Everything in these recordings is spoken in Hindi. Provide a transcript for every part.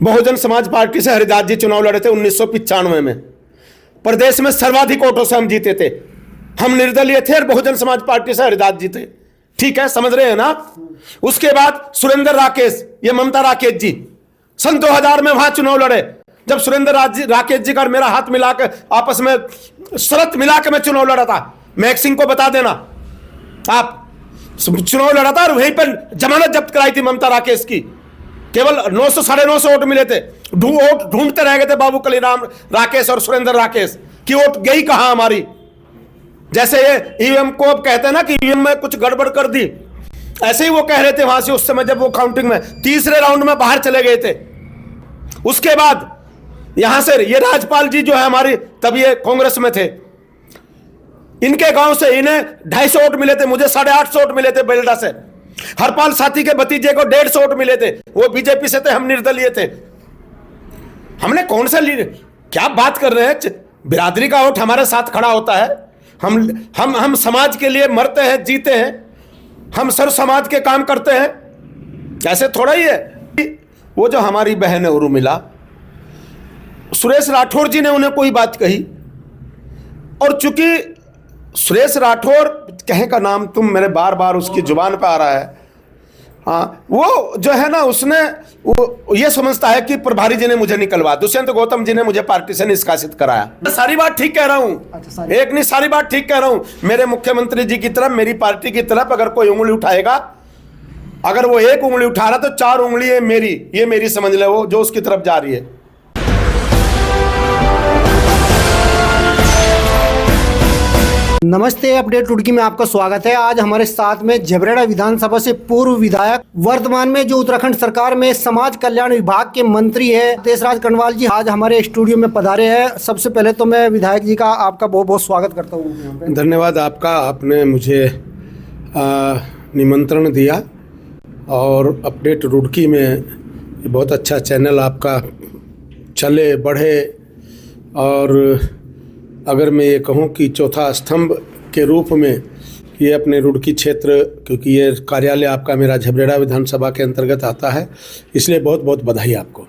बहुजन समाज पार्टी से हरिदास जी चुनाव लड़े थे 1995 में। प्रदेश में सर्वाधिक वोटों से हम जीते थे। हम निर्दलीय थे और बहुजन समाज पार्टी से हरिदास जी थे। ठीक है, समझ रहे हैं ना। उसके बाद सुरेंद्र राकेश, ये ममता राकेश जी सन 2000 में वहां चुनाव लड़े। जब सुरेंद्र राकेश जी का और मेरा हाथ मिलाकर आपस में शर्त मिलाकर मैं चुनाव लड़ा था। महक सिंह को बता देना, आप चुनाव लड़ा था और वहीं पर जमानत जब्त कराई थी ममता राकेश की। केवल 900 साढ़े 900 वोट मिले थे। वोट ढूंढते रह गए थे बाबू कलीराम राकेश और सुरेंद्र राकेश की वोट गई कहां हमारी। जैसे ये ईवीएम को अब कहते हैं ना कि ईवीएम में कुछ गड़बड़ कर दी, ऐसे ही वो कह रहे थे वहां से उस समय जब वो काउंटिंग में तीसरे राउंड में बाहर चले गए थे। उसके बाद यहां से ये राजपाल जी जो है हमारी, तब ये कांग्रेस में थे, इनके गांव से इन्हें 250 वोट मिले थे, मुझे 850 वोट मिले थे बेलडा से। हरपाल साथी के भतीजे को 150 वोट मिले थे, वो बीजेपी से थे, हम निर्दलीय थे। हमने कौन सा क्या बात कर रहे हैं। बिरादरी का वोट हमारे साथ खड़ा होता है। हम समाज के लिए मरते हैं, जीते हैं, हम सर्व समाज के काम करते हैं। ऐसे थोड़ा ही है। वो जो हमारी बहन है उर्मिला, सुरेश राठौर जी ने उन्हें कोई बात कही, और चूंकि सुरेश राठौर कहे का नाम तुम मेरे बार बार उसकी जुबान पे आ रहा है, हाँ, वो जो है ना, उसने वो ये समझता है कि प्रभारी जी ने मुझे निकलवा, दुष्यंत गौतम जी ने मुझे पार्टी से निष्कासित कराया। सारी बात ठीक कह रहा हूं। अच्छा, एक नहीं, सारी बात ठीक कह रहा हूं। मेरे मुख्यमंत्री जी की तरफ, मेरी पार्टी की तरफ अगर कोई उंगली उठाएगा, अगर वो एक उंगली उठा रहा तो 4 उंगली है मेरी, ये मेरी समझ ले, वो जो उसकी तरफ जा रही है। नमस्ते, अपडेट रुड़की में आपका स्वागत है। आज हमारे साथ में झबरेड़ा विधानसभा से पूर्व विधायक, वर्तमान में जो उत्तराखंड सरकार में समाज कल्याण विभाग के मंत्री है, देशराज कनवाल जी आज हमारे स्टूडियो में पधारे हैं। सबसे पहले तो मैं विधायक जी का आपका बहुत बहुत स्वागत करता हूँ। धन्यवाद आपका, आपने मुझे निमंत्रण दिया और अपडेट रुड़की में बहुत अच्छा चैनल आपका चले बढ़े, और अगर मैं ये कहूँ कि चौथा स्तंभ के रूप में ये अपने रुड़की क्षेत्र, क्योंकि ये कार्यालय आपका मेरा झबरेड़ा विधानसभा के अंतर्गत आता है, इसलिए बहुत बहुत बधाई आपको।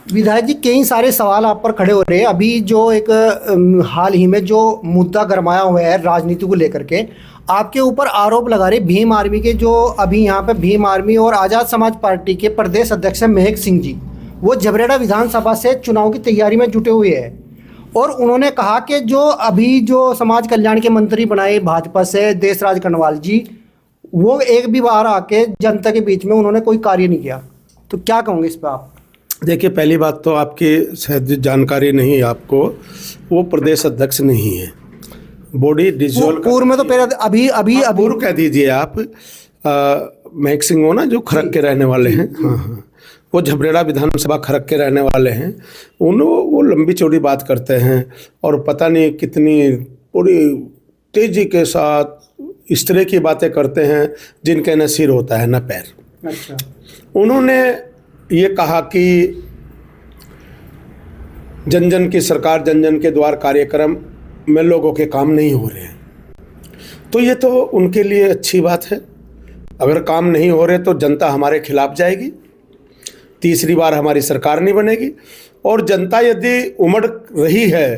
विधायक जी, कई सारे सवाल आप पर खड़े हो रहे हैं। अभी जो एक हाल ही में जो मुद्दा गरमाया हुआ है राजनीति को लेकर के, आपके ऊपर आरोप लगा रहे भीम आर्मी के, जो अभी यहाँ पे भीम आर्मी और आज़ाद समाज पार्टी के प्रदेश अध्यक्ष महक सिंह जी, वो झबरेड़ा विधानसभा से चुनाव की तैयारी में जुटे हुए हैं। और उन्होंने कहा कि जो अभी जो समाज कल्याण के मंत्री बनाए भाजपा से देशराज कनवाल जी, वो एक भी बार आके जनता के बीच में उन्होंने कोई कार्य नहीं किया। तो क्या कहोगे इस पर आप? देखिए, पहली बात तो आपकी शायद जानकारी नहीं, आपको वो प्रदेश अध्यक्ष नहीं है, बॉडी डिसॉल्व पूर्व में तो पहले अभी पूर्व कह दीजिए आप। महक सिंह हो ना, जो खरक के रहने वाले हैं, हाँ हाँ, वो झबरेड़ा विधानसभा खरक के रहने वाले हैं। वो लंबी चौड़ी बात करते हैं और पता नहीं कितनी पूरी तेजी के साथ इस तरह की बातें करते हैं जिनके न सिर होता है न पैर। अच्छा। उन्होंने ये कहा कि जन जन की सरकार, जन जन के द्वार कार्यक्रम में लोगों के काम नहीं हो रहे हैं। तो ये तो उनके लिए अच्छी बात है। अगर काम नहीं हो रहे तो जनता हमारे खिलाफ जाएगी, तीसरी बार हमारी सरकार नहीं बनेगी। और जनता यदि उमड़ रही है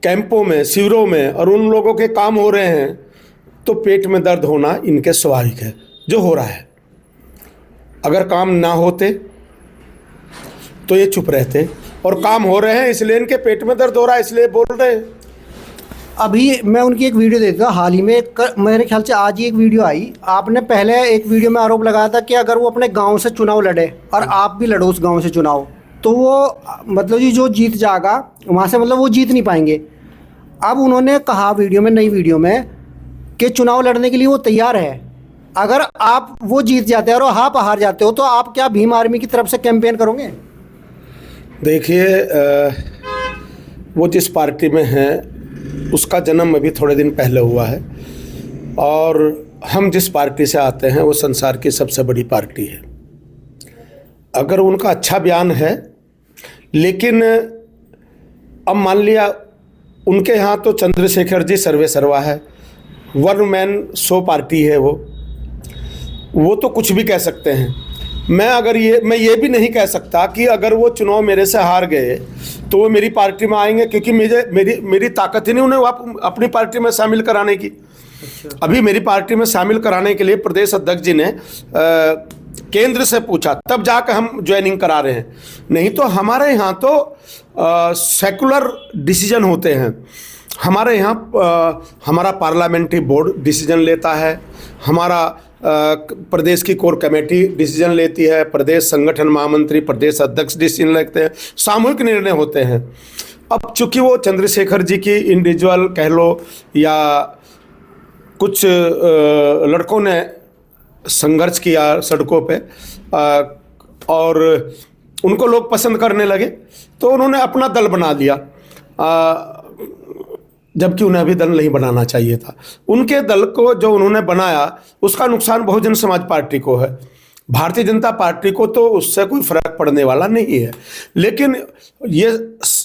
कैंपों में, शिविरों में, और उन लोगों के काम हो रहे हैं, तो पेट में दर्द होना इनके स्वाभाविक है, जो हो रहा है। अगर काम ना होते तो ये चुप रहते, और काम हो रहे हैं इसलिए इनके पेट में दर्द हो रहा है, इसलिए बोल रहे हैं। अभी मैं उनकी एक वीडियो देखता हाल ही में, मेरे ख्याल से आज ही एक वीडियो आई। आपने पहले एक वीडियो में आरोप लगाया था कि अगर वो अपने गांव से चुनाव लड़े और आप भी लड़ो उस गांव से चुनाव, तो वो मतलब जी जो जीत जाएगा वहाँ से, मतलब वो जीत नहीं पाएंगे। अब उन्होंने कहा वीडियो में, नई वीडियो में, कि चुनाव लड़ने के लिए वो तैयार है। अगर आप वो जीत जाते हैं और आप हार जाते हो, तो आप क्या भीम आर्मी की तरफ से कैंपेन करोगे? देखिए, वो जिस पार्टी में हैं उसका जन्म अभी थोड़े दिन पहले हुआ है, और हम जिस पार्टी से आते हैं वो संसार की सबसे बड़ी पार्टी है। अगर उनका अच्छा बयान है, लेकिन अब मान लिया उनके यहाँ तो चंद्रशेखर जी सर्वे सर्वा है, वन मैन शो पार्टी है, वो तो कुछ भी कह सकते हैं। मैं ये भी नहीं कह सकता कि अगर वो चुनाव मेरे से हार गए तो वो मेरी पार्टी में आएंगे, क्योंकि मेरी ताकत ही नहीं उन्हें अपनी पार्टी में शामिल कराने की। अभी मेरी पार्टी में शामिल कराने के लिए प्रदेश अध्यक्ष जी ने केंद्र से पूछा, तब जाकर हम ज्वाइनिंग करा रहे हैं। नहीं तो हमारे यहाँ तो सेकुलर डिसीजन होते हैं। हमारे यहाँ हमारा पार्लियामेंट्री बोर्ड डिसीजन लेता है, हमारा प्रदेश की कोर कमेटी डिसीजन लेती है, प्रदेश संगठन महामंत्री, प्रदेश अध्यक्ष डिसीजन लेते हैं, सामूहिक निर्णय होते हैं। अब चूंकि वो चंद्रशेखर जी की इंडिविजुअल कह लो या कुछ लड़कों ने संघर्ष किया सड़कों पे और उनको लोग पसंद करने लगे, तो उन्होंने अपना दल बना लिया, जबकि उन्हें अभी दल नहीं बनाना चाहिए था। उनके दल को जो उन्होंने बनाया उसका नुकसान बहुजन समाज पार्टी को है। भारतीय जनता पार्टी को तो उससे कोई फर्क पड़ने वाला नहीं है, लेकिन ये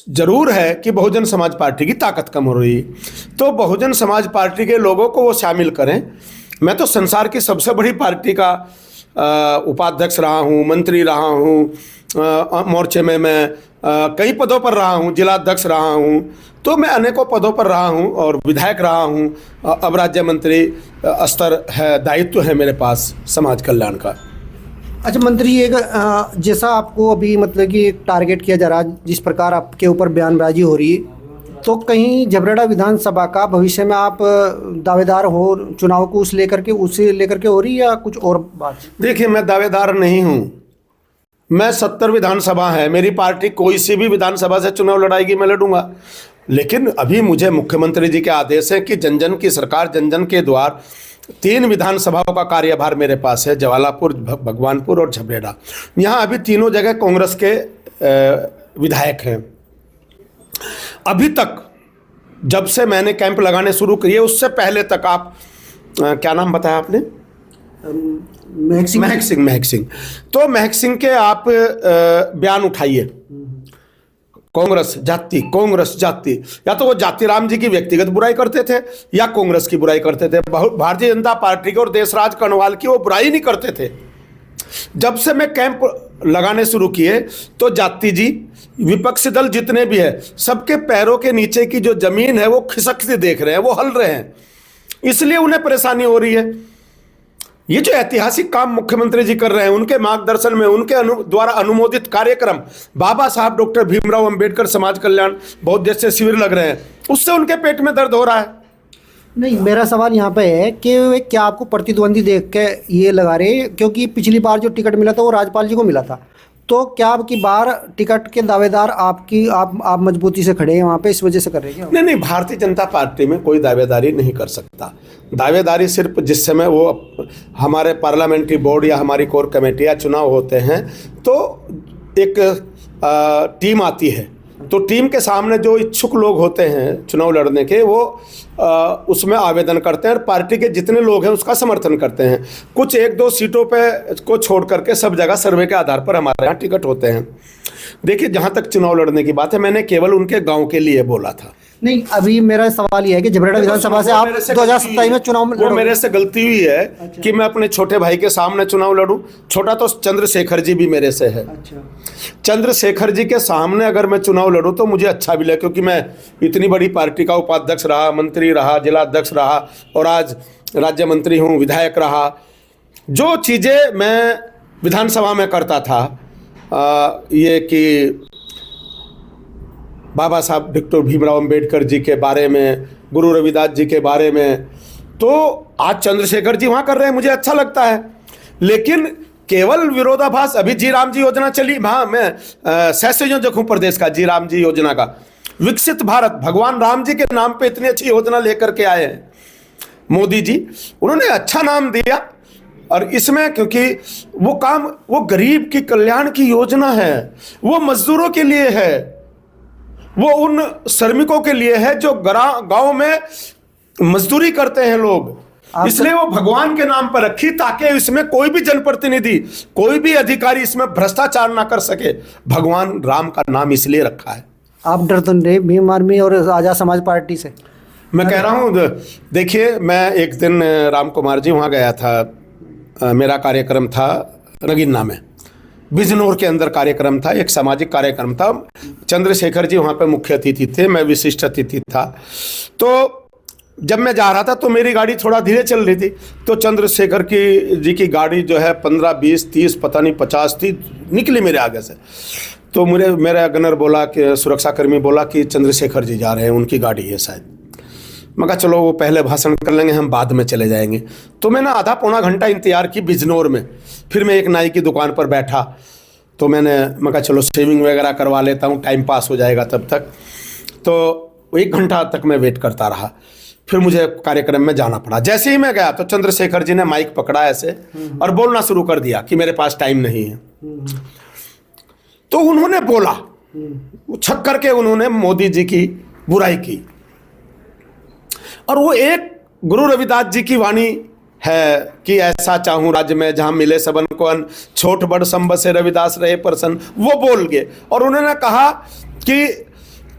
जरूर है कि बहुजन समाज पार्टी की ताकत कम हो रही है, तो बहुजन समाज पार्टी के लोगों को वो शामिल करें। मैं तो संसार की सबसे बड़ी पार्टी का उपाध्यक्ष रहा हूँ, मंत्री रहा हूँ, मोर्चे में मैं कई पदों पर रहा हूँ, जिला अध्यक्ष रहा हूँ, तो मैं अनेकों पदों पर रहा हूँ और विधायक रहा हूँ। अब राज्य मंत्री स्तर है, दायित्व है मेरे पास समाज कल्याण का। अच्छा मंत्री, एक जैसा आपको अभी मतलब कि एक टारगेट किया जा रहा है, जिस प्रकार आपके ऊपर बयानबाजी हो रही है, तो कहीं झबरेड़ा विधानसभा का भविष्य में आप दावेदार हो चुनाव को उसे लेकर के हो रही है या कुछ और बात? देखिए, मैं दावेदार नहीं हूँ। मैं 70 विधानसभा है, मेरी पार्टी कोई सी भी विधानसभा से चुनाव लड़ाएगी, मैं लड़ूंगा। लेकिन अभी मुझे मुख्यमंत्री जी के आदेश है कि जन जन की सरकार, जन जन के द्वार, 3 विधानसभाओं का कार्यभार मेरे पास है, जवालापुर, भगवानपुर और झबरेड़ा। यहाँ अभी तीनों जगह कांग्रेस के विधायक हैं। अभी तक जब से मैंने कैंप लगाने शुरू किए उससे पहले तक आप क्या नाम बताया आपने? महक सिंह। तो महक सिंह के आप बयान उठाइए, कांग्रेस जाति, या तो वो जाति राम जी की व्यक्तिगत बुराई करते थे या कांग्रेस की बुराई करते थे। भारतीय जनता पार्टी की और देशराज कनवाल की वो बुराई नहीं करते थे। जब से मैं कैंप लगाने शुरू किए तो जाति जी, विपक्षी दल जितने भी है, सबके पैरों के नीचे की जो जमीन है वो खिसकती देख रहे हैं, वो हल रहे हैं, इसलिए उन्हें परेशानी हो रही है। ये जो ऐतिहासिक काम मुख्यमंत्री जी कर रहे हैं, उनके मार्गदर्शन में, उनके द्वारा अनुमोदित कार्यक्रम, बाबा साहब डॉक्टर भीमराव अंबेडकर समाज कल्याण बहुत देश से शिविर लग रहे हैं, उससे उनके पेट में दर्द हो रहा है। नहीं, मेरा सवाल यहाँ पे है कि वे क्या आपको प्रतिद्वंदी देख के ये लगा रहे, क्योंकि पिछली बार जो टिकट मिला था वो राजपाल जी को मिला था, तो क्या आपकी बार टिकट के दावेदार आप मजबूती से खड़े हैं वहाँ पे, इस वजह से कर रहे हैं? नहीं, भारतीय जनता पार्टी में कोई दावेदारी नहीं कर सकता। दावेदारी सिर्फ जिस समय वो हमारे पार्लियामेंट्री बोर्ड या हमारी कोर कमेटी या चुनाव होते हैं तो एक टीम आती है, तो टीम के सामने जो इच्छुक लोग होते हैं चुनाव लड़ने के, वो उसमें आवेदन करते हैं और पार्टी के जितने लोग हैं उसका समर्थन करते हैं। कुछ 1-2 सीटों पे को छोड़ करके सब जगह सर्वे के आधार पर हमारे यहाँ टिकट होते हैं। देखिए, जहाँ तक चुनाव लड़ने की बात है, मैंने केवल उनके गांव के लिए बोला था। नहीं, अभी मेरा सवाल यह है कि झबरेड़ा विधानसभा से आप 2027 में चुनाव वो मेरे से गलती हुई है। अच्छा। कि मैं अपने छोटे भाई के सामने चुनाव लड़ूं। छोटा तो चंद्रशेखर जी भी मेरे से है। अच्छा। चंद्रशेखर जी के सामने अगर मैं चुनाव लड़ूं तो मुझे अच्छा भी लगे, क्योंकि मैं इतनी बड़ी पार्टी का उपाध्यक्ष रहा, मंत्री रहा, जिला अध्यक्ष रहा और आज राज्य मंत्री हूँ, विधायक रहा। जो चीज़ें मैं विधानसभा में करता था, ये कि बाबा साहब डॉक्टर भीमराव अंबेडकर जी के बारे में, गुरु रविदास जी के बारे में, तो आज चंद्रशेखर जी वहाँ कर रहे हैं, मुझे अच्छा लगता है। लेकिन केवल विरोधाभास, अभी जी राम जी योजना चली, हाँ मैं सहसंयोजक हूँ प्रदेश का जी राम जी योजना का। विकसित भारत, भगवान राम जी के नाम पे इतनी अच्छी योजना लेकर के आए हैं मोदी जी, उन्होंने अच्छा नाम दिया। और इसमें क्योंकि वो काम, वो गरीब की कल्याण की योजना है, वो मजदूरों के लिए है, वो उन श्रमिकों के लिए है जो गांव में मजदूरी करते हैं लोग, इसलिए वो भगवान के नाम पर रखी, ताकि इसमें कोई भी जनप्रतिनिधि, कोई भी अधिकारी इसमें भ्रष्टाचार ना कर सके। भगवान राम का नाम इसलिए रखा है। आप डर तो नहीं भीम आर्मी और आजाद समाज पार्टी से? मैं कह रहा हूँ, देखिए, मैं एक दिन राम कुमार जी वहाँ गया था, मेरा कार्यक्रम था नगीना में, बिजनौर के अंदर कार्यक्रम था, एक सामाजिक कार्यक्रम था। चंद्रशेखर जी वहाँ पे मुख्य अतिथि थे, मैं विशिष्ट अतिथि था। तो जब मैं जा रहा था तो मेरी गाड़ी थोड़ा धीरे चल रही थी, तो चंद्रशेखर जी की गाड़ी जो है 15, 20, 30 पता नहीं 50 थी, निकली मेरे आगे से। तो मेरा गनर बोला कि सुरक्षाकर्मी बोला कि चंद्रशेखर जी जा रहे हैं, उनकी गाड़ी है शायद। मैं कहा चलो वो पहले भाषण कर लेंगे, हम बाद में चले जाएंगे। तो मैंने आधा पौना घंटा इंतजार की बिजनौर में। फिर मैं एक नाई की दुकान पर बैठा, तो मैं कहा चलो शेविंग वगैरह करवा लेता हूँ, टाइम पास हो जाएगा तब तक। तो 1 घंटा तक मैं वेट करता रहा, फिर मुझे कार्यक्रम में जाना पड़ा। जैसे ही मैं गया तो चंद्रशेखर जी ने माइक पकड़ा ऐसे और बोलना शुरू कर दिया कि मेरे पास टाइम नहीं है। तो उन्होंने बोला, छक करके उन्होंने मोदी जी की बुराई की। और वो एक गुरु रविदास जी की वाणी है कि ऐसा चाहूं राज्य में जहां मिले सबन को अन्न, छोट बड़ सम बसे रविदास रहे प्रसन्न, वो बोल गए। और उन्होंने कहा कि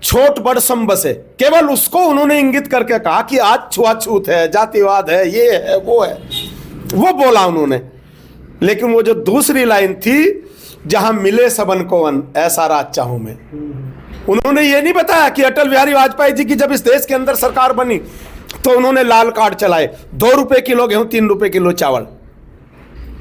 छोट बड़ सम बसे, केवल उसको उन्होंने इंगित करके कहा कि आज छुआछूत है, जातिवाद है, ये है वो है, वो बोला उन्होंने। लेकिन वो जो दूसरी लाइन थी, जहां मिले सबन को अन्न, ऐसा राज चाहूं मैं, उन्होंने ये नहीं बताया कि अटल बिहारी वाजपेयी जी की जब इस देश के अंदर सरकार बनी तो उन्होंने लाल कार्ड चलाए, 2 रुपए किलो गेहूं, 3 रुपए किलो चावल।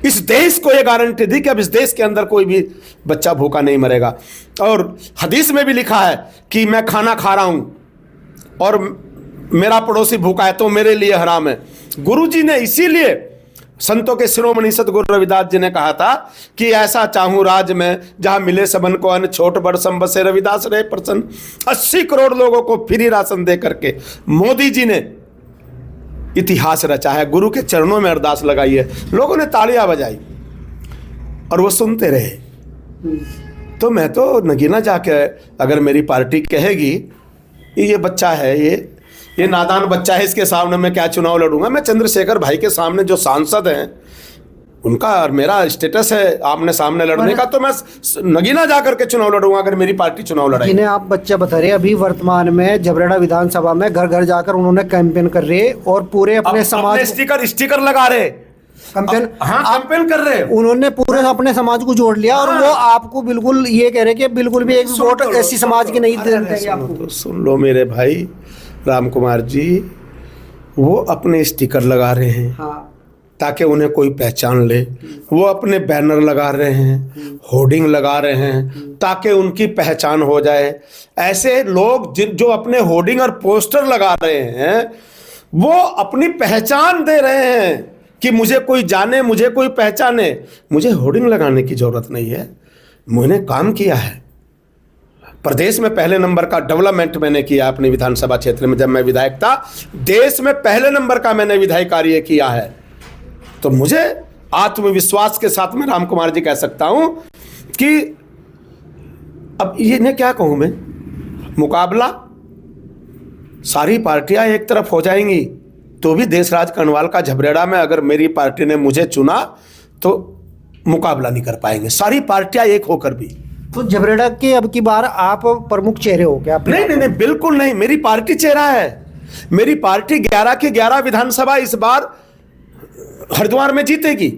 इस देश को यह गारंटी दी कि अब इस देश के अंदर कोई भी बच्चा भूखा नहीं मरेगा। और हदीस में भी लिखा है कि मैं खाना खा रहा हूं और मेरा पड़ोसी भूखा है तो मेरे लिए हराम है। गुरु जी ने इसीलिए संतों के शिरोमणि सतगुरु रविदास जी ने कहा था कि ऐसा चाहूं राज में जहां मिले सबन को अन्न, छोट बड़ सम बसे रविदास रहे प्रसन्न। 80 करोड़ लोगों को फ्री राशन दे करके मोदी जी ने इतिहास रचा है। गुरु के चरणों में अरदास लगाई है, लोगों ने तालियां बजाई और वो सुनते रहे। तो मैं तो नगीना जाके, अगर मेरी पार्टी कहेगी ये बच्चा है, ये नादान बच्चा है, इसके सामने मैं क्या चुनाव लड़ूंगा। मैं चंद्रशेखर भाई के सामने जो सांसद हैं उनका और मेरा स्टेटस है आमने सामने लड़ने का, तो मैं नगीना जाकर के चुनाव लड़ूंगा अगर मेरी पार्टी चुनाव लड़ाई। जिन्हें आप बच्चा बता रहे, अभी वर्तमान में जबरेड़ा विधानसभा में घर घर जाकर उन्होंने कैंपेन कर रहे और पूरे अपने समाज स्टिकर लगा रहे, कैंपेन, हाँ कैंपेन कर रहे। उन्होंने पूरे अपने समाज को जोड़ लिया और वो आपको बिल्कुल ये कह रहे कि बिल्कुल भी एक वोट ऐसी समाज की नहीं देंगे आपको। सुन लो मेरे भाई राम कुमार जी, वो अपने स्टिकर लगा रहे हैं, हाँ, ताकि ताकि उन्हें कोई पहचान ले। वो अपने बैनर लगा रहे हैं, होर्डिंग लगा रहे हैं ताकि उनकी पहचान हो जाए। ऐसे लोग जो अपने होर्डिंग और पोस्टर लगा रहे हैं, वो अपनी पहचान दे रहे हैं कि मुझे कोई जाने, मुझे कोई पहचाने। मुझे होर्डिंग लगाने की जरूरत नहीं है, मैंने काम किया है। प्रदेश में पहले नंबर का डेवलपमेंट मैंने किया अपने विधानसभा क्षेत्र में। जब मैं विधायक था, देश में पहले नंबर का मैंने विधायी कार्य किया है। तो मुझे आत्मविश्वास के साथ में राम कुमार जी कह सकता हूं कि अब ये ने क्या कहूं मैं, मुकाबला सारी पार्टियां एक तरफ हो जाएंगी तो भी देशराज कनवाल का झबरेड़ा में अगर मेरी पार्टी ने मुझे चुना तो मुकाबला नहीं कर पाएंगे, सारी पार्टियां एक होकर भी। तो झबरेड़ा के अब की बार आप प्रमुख चेहरे हो क्या? नहीं, बिल्कुल नहीं। मेरी पार्टी चेहरा है। मेरी पार्टी 11 की 11 विधानसभा इस बार हरिद्वार में जीतेगी।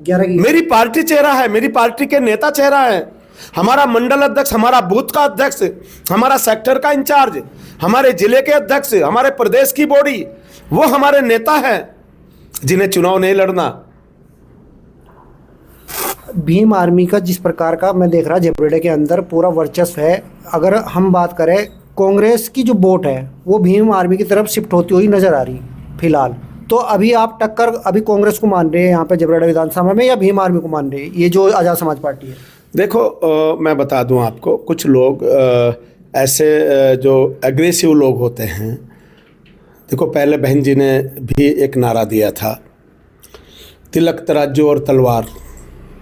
11 की मेरी पार्टी चेहरा है, मेरी पार्टी के नेता चेहरा है। हमारा मंडल अध्यक्ष, हमारा बूथ का अध्यक्ष, हमारा सेक्टर का इंचार्ज, हमारे जिले के अध्यक्ष, हमारे प्रदेश की बॉडी, वो हमारे नेता हैं जिन्हें चुनाव नहीं लड़ना। भीम आर्मी का जिस प्रकार का मैं देख रहा झबरेड़े के अंदर पूरा वर्चस्व है। अगर हम बात करें, कांग्रेस की जो वोट है वो भीम आर्मी की तरफ शिफ्ट होती हुई नजर आ रही फिलहाल। तो अभी आप टक्कर अभी कांग्रेस को मान रहे हैं यहाँ पे झबरेड़ा विधानसभा में, या भीम आर्मी को मान रहे हैं, ये जो आज़ाद समाज पार्टी है? देखो मैं बता दूं आपको, कुछ लोग ऐसे जो एग्रेसिव लोग होते हैं, देखो पहले बहन जी ने भी एक नारा दिया था, तिलक तराजू और तलवार,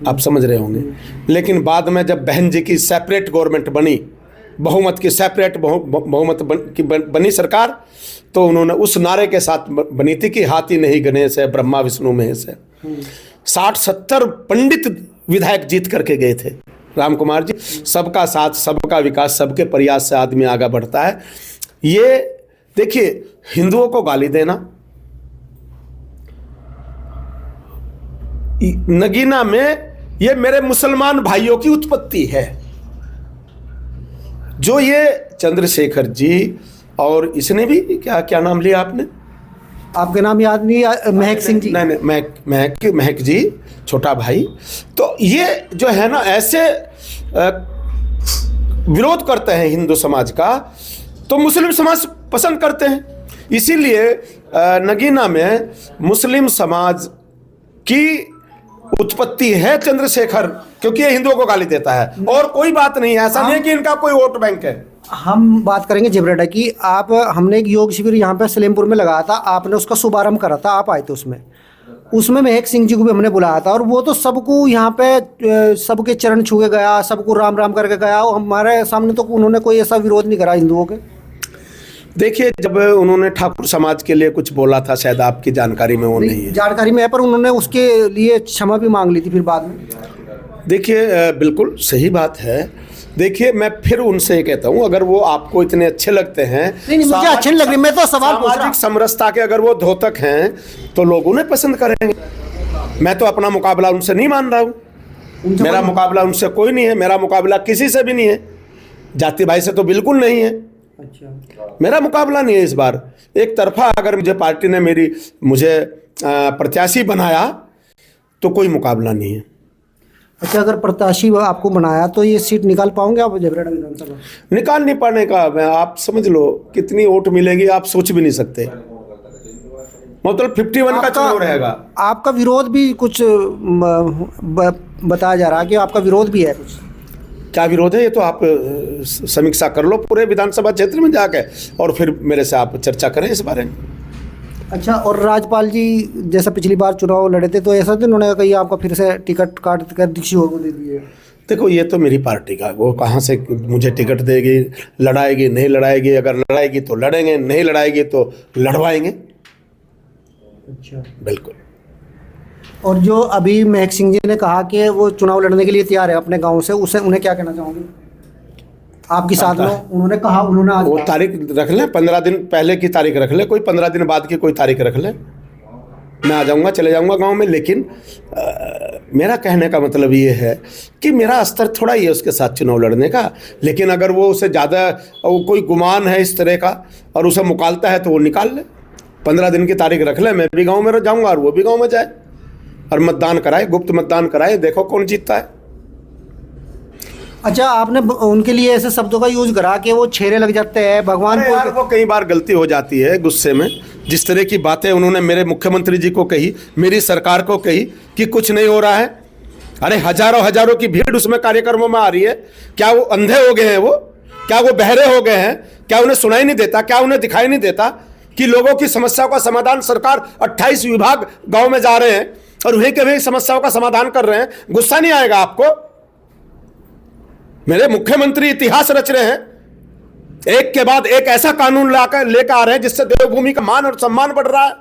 आप समझ रहे होंगे। लेकिन बाद में जब बहन जी की सेपरेट गवर्नमेंट बनी, बहुमत की सेपरेट बहुमत बनी सरकार, तो उन्होंने उस नारे के साथ बनी थी कि हाथी नहीं गणेश है, ब्रह्मा विष्णु महेश है। 60-70 पंडित विधायक जीत करके गए थे। राम कुमार जी, सबका साथ, सबका विकास, सबके प्रयास से आदमी आगे बढ़ता है। ये देखिए, हिंदुओं को गाली देना, नगीना में ये मेरे मुसलमान भाइयों की उत्पत्ति है। जो ये चंद्रशेखर जी और इसने भी क्या क्या नाम लिया आपने? आपके नाम याद नहीं? महक सिंह जी। नहीं महक जी, छोटा भाई। तो ये जो है ना ऐसे विरोध करते हैं हिंदू समाज का, तो मुस्लिम समाज पसंद करते हैं। इसीलिए नगीना में मुस्लिम समाज की उत्पत्ति है चंद्रशेखर, क्योंकि ये हिंदुओं को गाली देता है और कोई बात नहीं है। ऐसा नहीं है कि इनका कोई वोट बैंक है। हम बात करेंगे जिब्रेडा की। हमने एक योग शिविर यहाँ पे सलेमपुर में लगाया था, आपने उसका शुभारंभ करा था, आप आए थे उसमें महक सिंह जी को भी हमने बुलाया था, और वो तो सबको यहाँ पे सबके चरण छू के गया, सबको राम राम करके गया। हमारे सामने तो उन्होंने कोई ऐसा विरोध नहीं करा हिंदुओं के। देखिए, जब उन्होंने ठाकुर समाज के लिए कुछ बोला था, शायद आपकी जानकारी में वो नहीं है। जानकारी में है, पर उन्होंने उसके लिए क्षमा भी मांग ली थी फिर बाद में। देखिए, बिल्कुल सही बात है। देखिए, मैं फिर उनसे कहता हूँ, अगर वो आपको इतने अच्छे लगते हैं, नहीं मुझे अच्छे नहीं लग रहे, मैं तो सवाल पूछ रहा हूं। सामाजिक समरसता के अगर वो द्योतक हैं तो लोग उन्हें पसंद करेंगे। मैं तो अपना मुकाबला उनसे नहीं मान रहा हूँ। मेरा मुकाबला उनसे कोई नहीं है, मेरा मुकाबला किसी से भी नहीं है, जाति भाई से तो बिल्कुल नहीं है। अच्छा, मेरा मुकाबला नहीं है इस बार। एक तरफा अगर मुझे पार्टी ने मुझे प्रत्याशी बनाया तो कोई मुकाबला नहीं है। अच्छा, अगर प्रत्याशी आपको बनाया तो ये सीट निकाल पाओगे आप जबरेड़ा विधानसभा? निकाल नहीं पाने का, आप समझ लो कितनी वोट मिलेगी आप सोच भी नहीं सकते। मतलब 51 का चुनाव रहेगा। आपका विरोध भी कुछ बताया जा रहा है कि आपका विरोध भी है कुछ। क्या विरोध है ये तो आप समीक्षा कर लो पूरे विधानसभा क्षेत्र में जाके, और फिर मेरे से आप चर्चा करें इस बारे में। अच्छा, और राजपाल जी जैसा पिछली बार चुनाव लड़े थे तो ऐसा तो उन्होंने कही आपका फिर से टिकट काट कर किसी और को दे दिए? देखो, ये तो मेरी पार्टी का, वो कहाँ से मुझे टिकट देगी, लड़ाएगी नहीं लड़ाएगी, अगर लड़ाएगी तो लड़ेंगे, नहीं लड़ाएगी तो लड़वाएंगे। अच्छा, बिल्कुल। और जो अभी महक सिंह जी ने कहा कि वो चुनाव लड़ने के लिए तैयार है अपने गांव से, उसे उन्हें क्या कहना चाहोगे आपके साथ में? उन्होंने कहा, उन्होंने आज वो तारीख रख लें, 15 दिन पहले की तारीख रख ले, कोई 15 दिन बाद की कोई तारीख रख ले, मैं आ जाऊंगा, चले जाऊंगा गांव में। लेकिन मेरा कहने का मतलब ये है कि मेरा स्तर थोड़ा ही है उसके साथ चुनाव लड़ने का। लेकिन अगर वो उसे ज़्यादा कोई गुमान है इस तरह का और उसे मुकालता है तो वो निकाल ले। 15 दिन की तारीख रख ले, मैं भी गाँव में जाऊँगा और वो भी गाँव में जाए और मतदान कराए, गुप्त मतदान कराए, देखो कौन जीतता है। अच्छा, आपने उनके लिए ऐसे शब्दों का यूज करा कि वो छेरे लग जाते हैं भगवान को। यार, वो कई बार गलती हो जाती है गुस्से में। जिस तरह की बातें उन्होंने मेरे मुख्यमंत्री जी को कही, मेरी सरकार को कही कि कुछ नहीं हो रहा है। अरे हजारों की भीड़ उसमें कार्यक्रमों में आ रही है। क्या वो अंधे हो गए हैं? वो क्या वो बहरे हो गए हैं? क्या उन्हें सुनाई नहीं देता? क्या उन्हें दिखाई नहीं देता कि लोगों की समस्याओं का समाधान सरकार 28 विभाग गाँव में जा रहे हैं और वहीं के वहीं समस्याओं का समाधान कर रहे हैं? गुस्सा नहीं आएगा आपको? मेरे मुख्यमंत्री इतिहास रच रहे हैं, एक के बाद एक ऐसा कानून लेकर आ रहे हैं जिससे देवभूमि का मान और सम्मान बढ़ रहा है।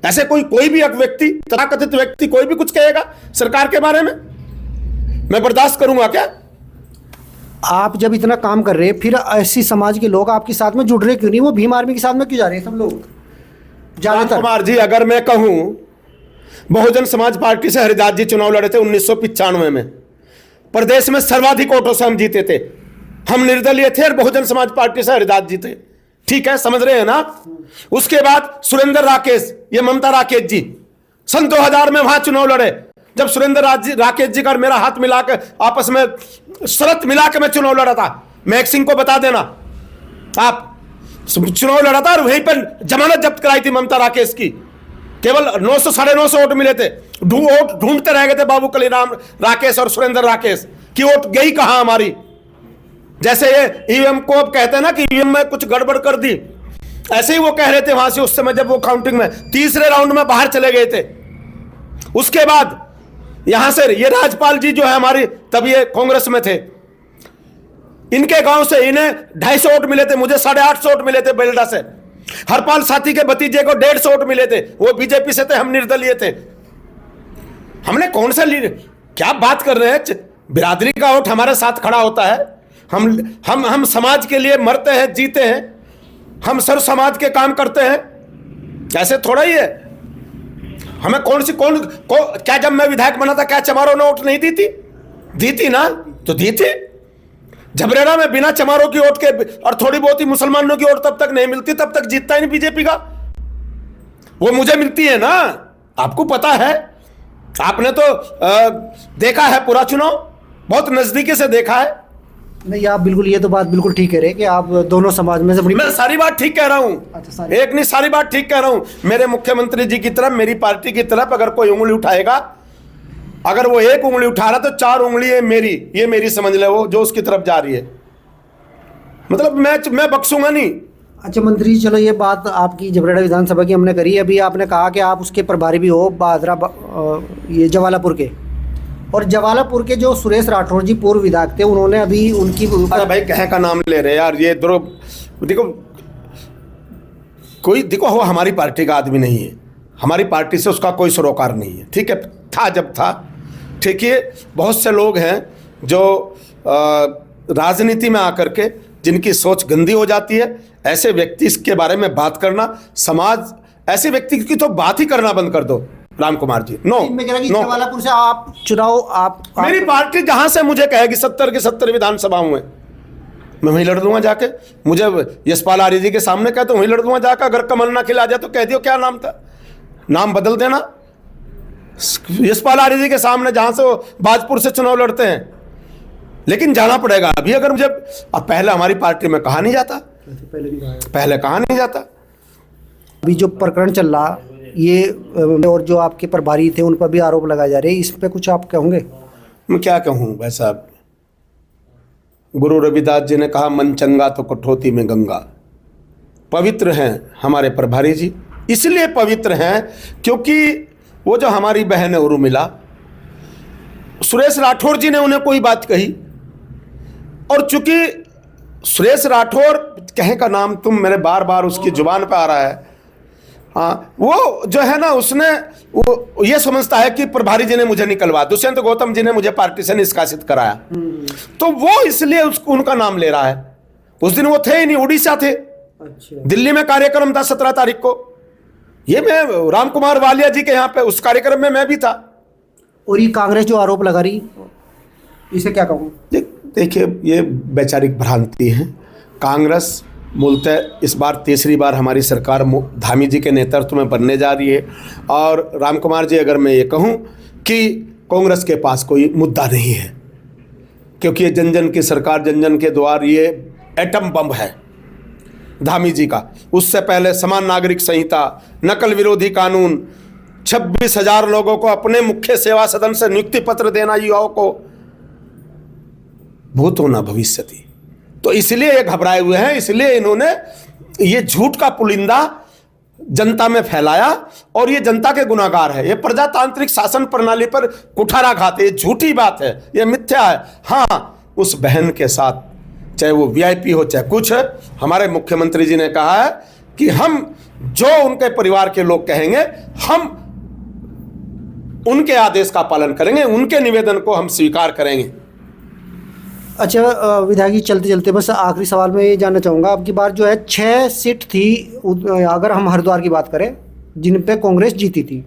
ऐसे कोई भी एक व्यक्ति, तथाकथित व्यक्ति कोई भी कुछ कहेगा सरकार के बारे में, मैं बर्दाश्त करूंगा क्या? आप जब इतना काम कर रहे हैं, फिर ऐसी समाज के लोग आपके साथ में जुड़ रहे क्यों नहीं? वो भीम आर्मी के साथ में क्यों जा रहे हैं सब लोग ज्यादातर? कुमार जी, अगर मैं कहूं, बहुजन समाज पार्टी से हरिदास जी चुनाव लड़े थे 1995 में, प्रदेश में सर्वाधिक वोटों से हम जीते थे। हम निर्दलीय थे और बहुजन समाज पार्टी से हरिदास जीते। ठीक है, समझ रहे हैं ना? उसके बाद सुरेंद्र राकेश, ये ममता राकेश जी, सन 2000 में वहां चुनाव लड़े। जब सुरेंद्र राकेश जी का मेरा हाथ मिलाकर आपस में शरत मिलाकर मैं चुनाव लड़ा था। महक सिंह को बता देना, आप चुनाव लड़ा था और वहीं पर जमानत जब्त कराई थी ममता राकेश की। केवल 900 साढ़े 900 वोट मिले थे। वोट ढूंढते रह गए थे बाबू कलीराम राकेश और सुरेंद्र राकेश की वोट गई कहां हमारी। जैसे ये ईवीएम को अब कहते हैं ना कि ईवीएम में कुछ गड़बड़ कर दी, ऐसे ही वो कह रहे थे वहां से उस समय जब वो काउंटिंग में तीसरे राउंड में बाहर चले गए थे। उसके बाद यहां से ये राजपाल जी जो है हमारी, तब ये कांग्रेस में थे, इनके गांव से इन्हें 250 वोट मिले थे, मुझे 850 वोट मिले थे बेल्डा से। हरपाल साथी के भतीजे को 150 वोट मिले थे, वो बीजेपी से थे, हम निर्दलीय थे। हमने कौन सा क्या बात कर रहे हैं? बिरादरी का वोट हमारे साथ खड़ा होता है। हम समाज के लिए मरते हैं, जीते हैं, हम सर्व समाज के काम करते हैं। ऐसे थोड़ा ही है। हमें क्या जब मैं विधायक बना था क्या चमारों ने वोट नहीं दी थी? दी थी ना, तो दी थी। झबरेड़ा में बिना चमारों की वोट के और थोड़ी बहुत ही मुसलमानों की वोट तब तक नहीं मिलती, तब तक जीतता ही नहीं बीजेपी का। वो मुझे मिलती है ना, आपको पता है, आपने तो देखा है पूरा चुनाव, बहुत नजदीकी से देखा है। नहीं, आप बिल्कुल, ये तो बात बिल्कुल ठीक कह रहे हैं कि आप दोनों समाज में से बड़ी। मैं सारी बात ठीक कह रहा हूं। अच्छा, एक नहीं, सारी बात ठीक कह रहा हूं। मेरे मुख्यमंत्री जी की तरफ, मेरी पार्टी की तरफ अगर कोई उंगली उठाएगा, अगर वो एक उंगली उठा रहा तो 4 उंगली है मेरी, ये मेरी समझ ले, वो जो उसकी तरफ जा रही है, मतलब मैं बख्शूंगा नहीं। अच्छा मंत्री जी, चलो ये बात आपकी झबरेड़ा विधानसभा की हमने करी। अभी आपने कहा कि आप उसके प्रभारी भी हो ये जवालापुर के, और जवालापुर के जो सुरेश राठौर जी पूर्व विधायक थे, उन्होंने अभी उनकी। अरे भाई कहे का नाम ले रहे यार, ये देखो कोई, देखो वो हमारी पार्टी का आदमी नहीं है, हमारी पार्टी से उसका कोई सरोकार नहीं है, ठीक है, था जब था, ठीक है। बहुत से लोग हैं जो राजनीति में आकर के जिनकी सोच गंदी हो जाती है, ऐसे व्यक्ति के बारे में बात करना, समाज ऐसे व्यक्ति की तो बात ही करना बंद कर दो। राम कुमार जी, नो, मैं कह रहा कि जवालापुर से आप चुनाव आप मेरी पार्टी जहां से मुझे कहेगी 70 की 70 विधानसभाओं में मैं वहीं लड़ दूंगा जाके। मुझे यशपाल आर्य जी के सामने कहते वहीं लड़ दूंगा जाकर। अगर कमल ना खिला जाए तो कह दियो क्या नाम था, नाम बदल देना। यशपाल आर्य जी के सामने जहां से वो बाजपुर से चुनाव लड़ते हैं, लेकिन जाना पड़ेगा अभी। अगर मुझे, अब पहले हमारी पार्टी में कहा नहीं जाता, पहले कहा नहीं जाता। अभी जो प्रकरण चल रहा ये, और जो आपके प्रभारी थे उन पर भी आरोप लगाए जा रहे हैं, इस पे कुछ आप कहोगे? मैं क्या कहूँ भाई साहब, गुरु रविदास जी ने कहा मन चंगा तो कठौती में गंगा। पवित्र हैं हमारे प्रभारी जी, इसलिए पवित्र हैं क्योंकि वो जो हमारी बहन है उर्मिला, सुरेश राठौर जी ने उन्हें कोई बात कही, और चूंकि सुरेश राठौर कहे का नाम तुम मेरे बार बार उसकी जुबान पे आ रहा है, हाँ, वो जो है ना, उसने वो ये समझता है कि प्रभारी जी ने मुझे निकलवा, दुष्यंत गौतम जी ने मुझे पार्टी से निष्कासित कराया, तो वो इसलिए उसको उनका नाम ले रहा है। उस दिन वो थे ही नहीं, उड़ीसा थे। अच्छा। दिल्ली में कार्यक्रम था 17 तारीख को, ये मैं राम कुमार वालिया जी के यहाँ पे उस कार्यक्रम में मैं भी था। और ये कांग्रेस जो आरोप लगा रही, इसे क्या कहूँ? देखिए, ये वैचारिक भ्रांति है। कांग्रेस मूलतः इस बार तीसरी बार हमारी सरकार धामी जी के नेतृत्व में बनने जा रही है, और राम कुमार जी, अगर मैं ये कहूँ कि कांग्रेस के पास कोई मुद्दा नहीं है, क्योंकि ये जन जन की सरकार, जन जन के द्वार, ये एटम बम है धामी जी का। उससे पहले समान नागरिक संहिता, नकल विरोधी कानून, 26,000 लोगों को अपने मुख्य सेवा सदन से नियुक्ति पत्र देना, युवाओं को, भूतो न भविष्यति। तो इसलिए ये घबराए हुए हैं, इसलिए इन्होंने ये झूठ का पुलिंदा जनता में फैलाया, और ये जनता के गुनाहगार है। ये प्रजातांत्रिक शासन प्रणाली पर कुठारा खाते, ये झूठी बात है, ये मिथ्या है। हाँ, उस बहन के साथ, चाहे वो वीआईपी हो चाहे कुछ, हमारे मुख्यमंत्री जी ने कहा है कि हम जो उनके परिवार के लोग कहेंगे, हम उनके आदेश का पालन करेंगे, उनके निवेदन को हम स्वीकार करेंगे। अच्छा विधायक जी, चलते चलते बस आखिरी सवाल में ये जानना चाहूँगा, अब की बार जो है 6 सीट थी, अगर हम हरिद्वार की बात करें, जिन पे कांग्रेस जीती थी,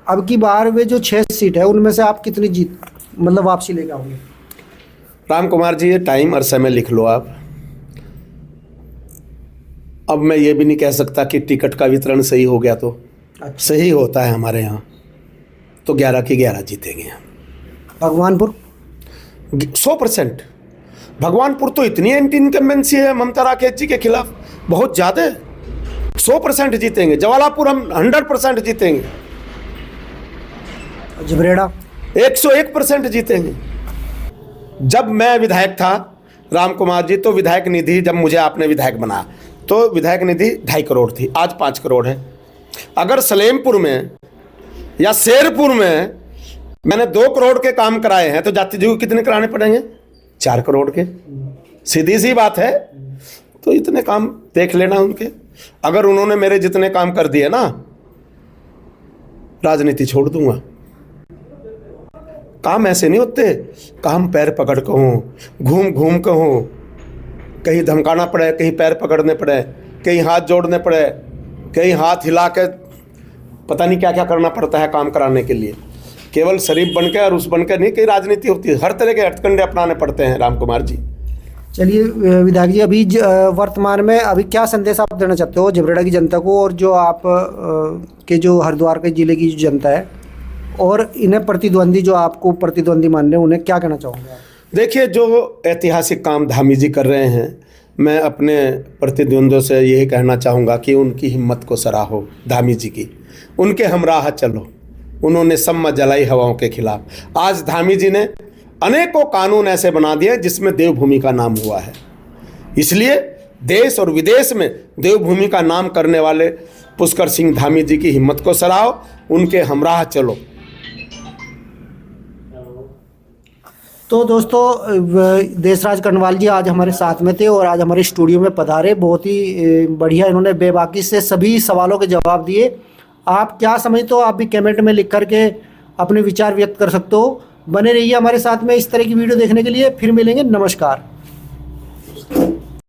अब की बार वे जो 6 सीट है उनमें से आप कितनी मतलब वापसी लेके आओगे? राम कुमार जी, ये टाइम और समय लिख लो आप। अब मैं ये भी नहीं कह सकता कि टिकट का वितरण सही हो गया तो। अच्छा। सही होता है हमारे यहाँ तो 11 की 11 जीतेंगे। भगवानपुर 100%। भगवानपुर तो इतनी एंटी इनकम्बेंसी है ममता राकेश जी के खिलाफ, बहुत ज़्यादा। 100% जीतेंगे। जवालापुर हम 100% जीतेंगे। झबरेड़ा 101% जीतेंगे। जब मैं विधायक था राम कुमार जी, तो विधायक निधि, जब मुझे आपने विधायक बनाया तो विधायक निधि 2.5 करोड़ थी, आज 5 करोड़ है। अगर सलेमपुर में या शेरपुर में मैंने 2 करोड़ के काम कराए हैं, तो जाति जी को कितने कराने पड़ेंगे? 4 करोड़ के। सीधी सी बात है। तो इतने काम देख लेना उनके। अगर उन्होंने मेरे जितने काम कर दिए ना, राजनीति छोड़ दूंगा। काम ऐसे नहीं होते, काम पैर पकड़ के हों, घूम घूम के हों, कहीं धमकाना पड़े, कहीं पैर पकड़ने पड़े, कहीं हाथ जोड़ने पड़े, कहीं हाथ हिला के पता नहीं क्या क्या करना पड़ता है काम कराने के लिए। केवल शरीफ बनकर और उस बनकर नहीं, कई राजनीति होती है, हर तरह के हथकंडे अपनाने पड़ते हैं राम कुमार जी। चलिए विधायक जी, अभी वर्तमान में अभी क्या संदेश आप देना चाहते हो जबरेड़ा की जनता को, और जो आप के जो हरिद्वार के जिले की जो जनता है, और इन्हें प्रतिद्वंदी जो आपको प्रतिद्वंदी मान रहे हैं, उन्हें क्या कहना चाहोगे आप? देखिए, जो ऐतिहासिक काम धामी जी कर रहे हैं, मैं अपने प्रतिद्वंदियों से यही कहना चाहूँगा कि उनकी हिम्मत को सराहो, धामी जी की, उनके हमराह चलो। उन्होंने सम्मत जलाई हवाओं के खिलाफ। आज धामी जी ने अनेकों कानून ऐसे बना दिए जिसमें देवभूमि का नाम हुआ है। इसलिए देश और विदेश में देवभूमि का नाम करने वाले पुष्कर सिंह धामी जी की हिम्मत को सराहो, उनके हमराह चलो। तो दोस्तों, देशराज कर्णवाल जी आज हमारे साथ में थे और आज हमारे स्टूडियो में पधारे। बहुत ही बढ़िया इन्होंने बेबाकी से सभी सवालों के जवाब दिए। आप क्या समझते हो, आप भी कमेंट में लिख करके अपने विचार व्यक्त कर सकते हो। बने रहिए हमारे साथ में इस तरह की वीडियो देखने के लिए। फिर मिलेंगे, नमस्कार।